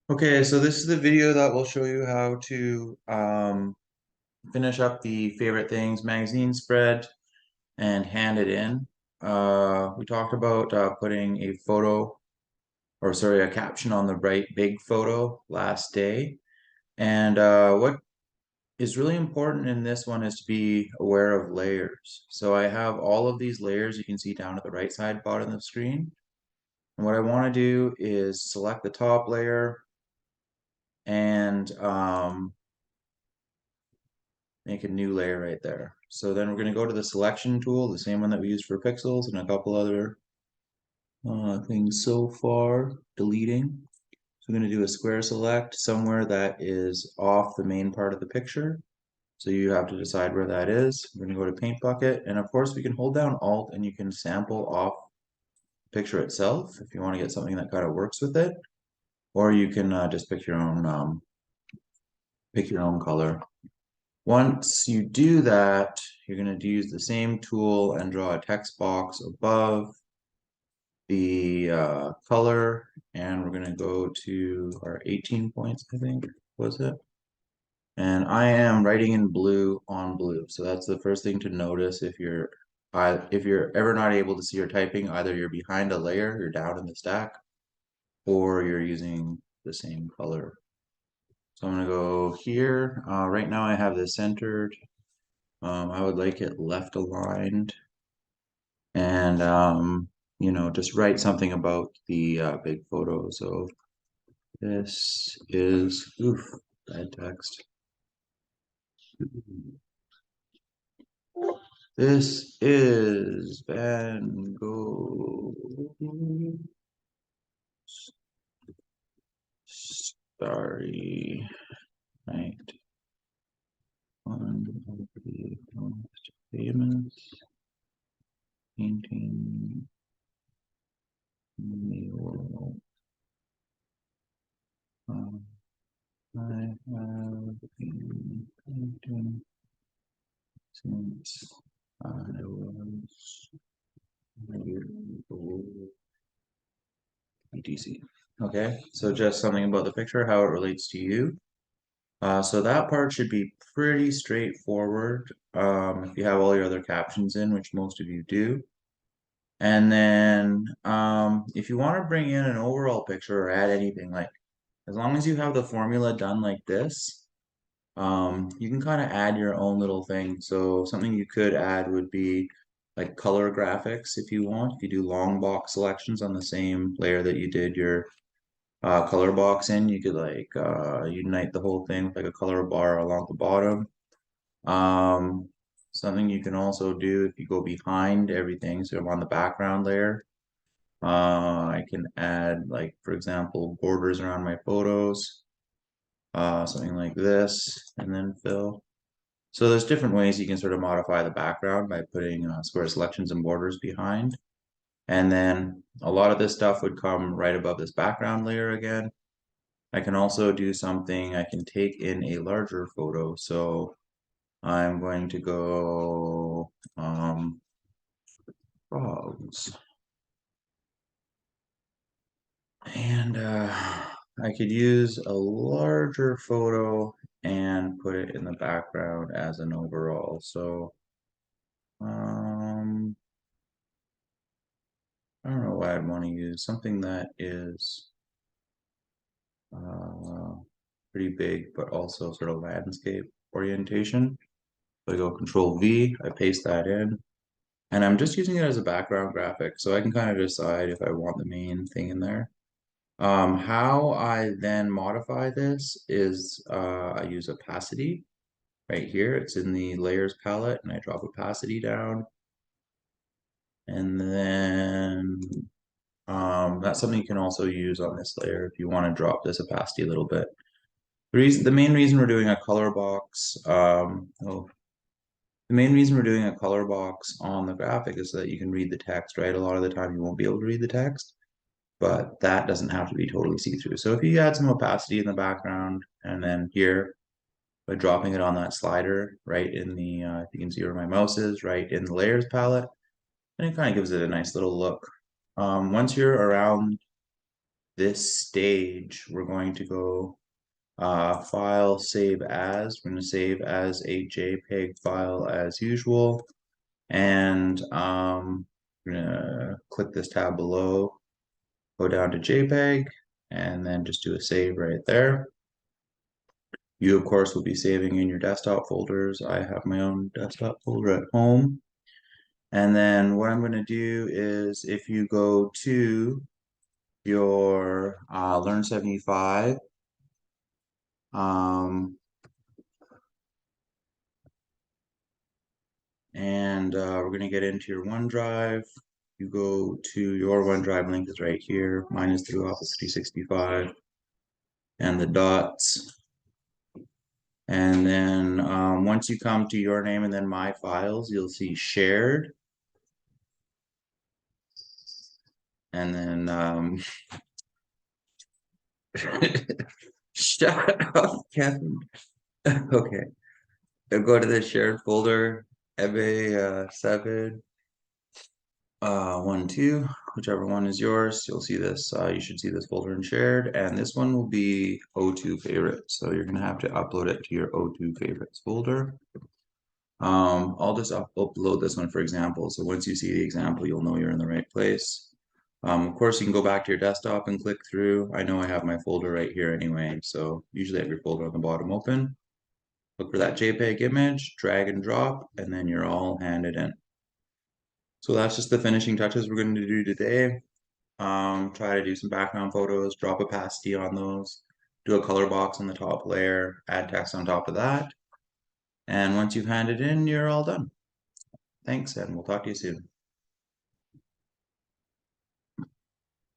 Okay, so this is the video that will show you how to finish up the favorite things magazine spread and hand it in. We talked about putting a photo, or sorry, a caption on the right big photo last day. And what is really important in this one is to be aware of layers. So I have all of these layers you can see down at the right side bottom of the screen. And what I want to do is select the top layer and make a new layer right there. So then we're going to go to the selection tool, the same one that we used for pixels and a couple other things so far, deleting. So I'm going to do a square select somewhere that is off the main part of the picture. So you have to decide where that is. We're going to go to paint bucket, and of course we can hold down Alt and you can sample off the picture itself if you want to get something that kind of works with it, or you can just pick your own color. Once you do that, you're going to use the same tool and draw a text box above the color, and we're going to go to our 18 points, I think, was it? And I am writing in blue on blue, so that's the first thing to notice if you're ever not able to see your typing, either you're behind a layer, you're down in the stack, or you're using the same color. So I'm going to go here. Right now I have this centered. I would like it left aligned, and just write something about the big photo. So this is bad text. This is Van Gogh Starry Night, one of the most famous painting in the world. I have been painting since I was a year old. ETC. Okay, so just something about the picture, how it relates to you. So that part should be pretty straightforward if you have all your other captions in, which most of you do. And then if you want to bring in an overall picture or add anything, like as long as you have the formula done like this, you can kind of add your own little thing. So something you could add would be like color graphics if you want. If you do long box selections on the same layer that you did your color box in, you could like unite the whole thing with like a color bar along the bottom. Um, Something you can also do if you go behind everything, so I'm on the background layer. I can add like, for example, borders around my photos, something like this, and then fill. So there's different ways you can sort of modify the background by putting square selections and borders behind. And then a lot of this stuff would come right above this background layer again. I can also do something, I can take in a larger photo. So I'm going to go frogs. And I could use a larger photo and put it in the background as an overall. So um, I don't know why I'd want to use something that is uh, pretty big, but also sort of landscape orientation. So I go Control V, I paste that in, and I'm just using it as a background graphic, so I can kind of decide if I want the main thing in there. How I then modify this is I use opacity right here. It's in the layers palette, and I drop opacity down, and then that's something you can also use on this layer if you want to drop this opacity a little bit. The main reason we're doing a color box, the main reason we're doing a color box on the graphic is so that you can read the text, right? A lot of the time you won't be able to read the text, but that doesn't have to be totally see-through. So if you add some opacity in the background, and then here, by dropping it on that slider, right in the, if you can see where my mouse is, right in the layers palette, and it kind of gives it a nice little look. Once you're around this stage, we're going to go file, save as. We're going to save as a JPEG file as usual. And we're gonna click this tab below, go down to JPEG, and then just do a save right there. You, of course, will be saving in your desktop folders. I have my own desktop folder at home. And then what I'm going to do is if you go to your Learn 75, and we're going to get into your OneDrive. You go to your OneDrive link is right here. Mine is through Office 365 and the dots. And then once you come to your name and then my files, you'll see shared. And then shut up, Kevin. Okay. You'll go to the shared folder, EBE 7, 1, 2, whichever one is yours. You'll see this. You should see this folder in shared, and this one will be O2 favorites. So you're gonna have to upload it to your O2 favorites folder. I'll just upload this one for example. So once you see the example, you'll know you're in the right place. Of course, you can go back to your desktop and click through. I know I have my folder right here anyway, so usually have your folder on the bottom open. Look for that JPEG image, drag and drop, and then you're all handed in. So that's just the finishing touches we're going to do today. Try to do some background photos, drop opacity on those, do a color box on the top layer, add text on top of that. And once you've handed in, you're all done. Thanks, and we'll talk to you soon.